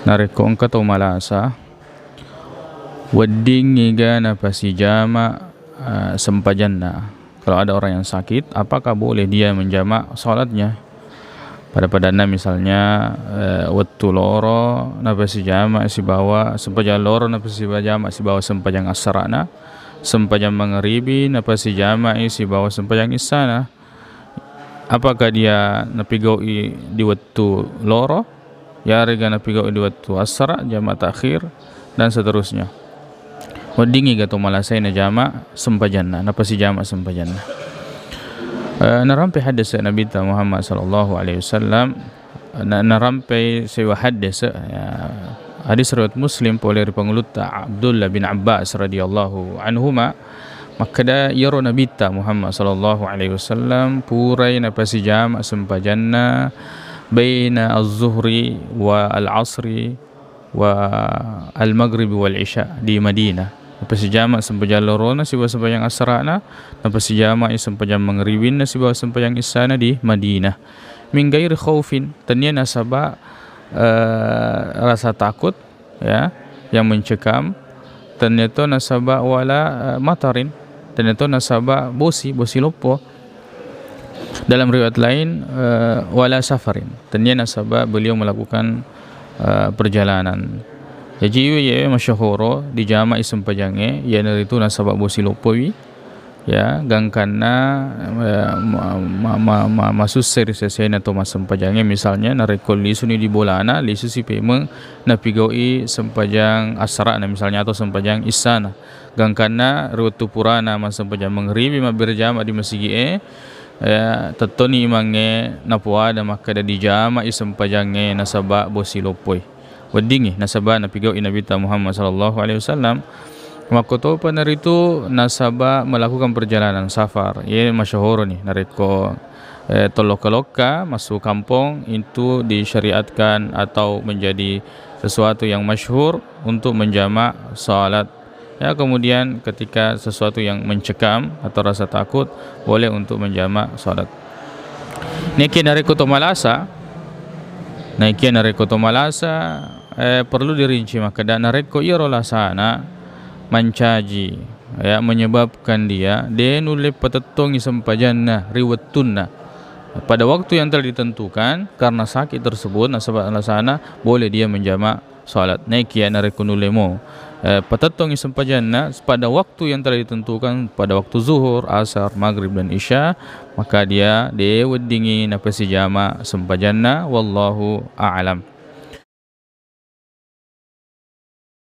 nareko angka to malasa wedding iga napasi jama sempajanna. Kalau ada orang yang sakit, apakah boleh dia menjamak salatnya? Pada misalnya waktu loro napasi jama si bawa sempajan loro napasi jama si bawa sempajan asrana, sempajan maghribi napasi jama si bawa sempajan isana. Apakah dia napigoi di waktu loro? Ya rega napigoi di waktu asra, jama takhir dan seterusnya. Weddingi gato malasai na jama sempajanna napasi jama sempajanna. Narampai hadis Nabi Muhammad sallallahu alaihi wasallam, narampai sewa hadis hadis riwayat Muslim oleh pengulut Abdullah bin Abbas radhiyallahu anhuma, maka da yaro Nabi Muhammad sallallahu alaihi wasallam purai napasi jama sempajanna baina az-zuhri wa al-asri wa al-maghrib wal isya di Madinah. Napasi jama sempajan lorona si bawa sembahyang asrana, napasi jama sempajan maghribin si bawa sembahyang isana di Madinah. Min ghairi khaufin, tanya nasaba rasa takut ya yang mencekam, ternyata nasaba wala matarin, ternyata nasaba bosi lopo. Dalam riwayat lain wala safarin, tanya nasaba beliau melakukan perjalanan. Jadi ya masyhuro di jama sempajange ya itu nasaba bosi lopowi ya gangkana masuk seri sesena to sempajange, misalnya narekol lisu ni di bolana lisu si pemeng napigoi sempajang asra na misalnya atau sempajang isana gangkana rutu purana mas sempajang maghribi berjama di masjid ya tetoni imange napuada maka di jama sempajange nasaba bosi lopoi weddingi nasaba napigau Nabi Muhammad sallallahu alaihi wasallam. Maka to panaritu nasaba melakukan perjalanan safar ye masyhur nih nareko toloka-loka masuk kampung itu disyariatkan atau menjadi sesuatu yang masyhur untuk menjamak salat ya. Kemudian ketika sesuatu yang mencekam atau rasa takut boleh untuk menjamak salat. Niki nareko to malasa perlu dirinci, maka dan nareko irola sana mancaji ya menyebabkan dia denule patetongi sempajanna riwatunna pada waktu yang telah ditentukan karena sakit tersebut nasabah sana boleh dia menjamak salat. Naiki ya nareko nulemo patetongi sempajanna pada waktu yang telah ditentukan pada waktu zuhur, asar, maghrib dan isya, maka dia weddingi napasi jama sempajanna wallahu a'lam.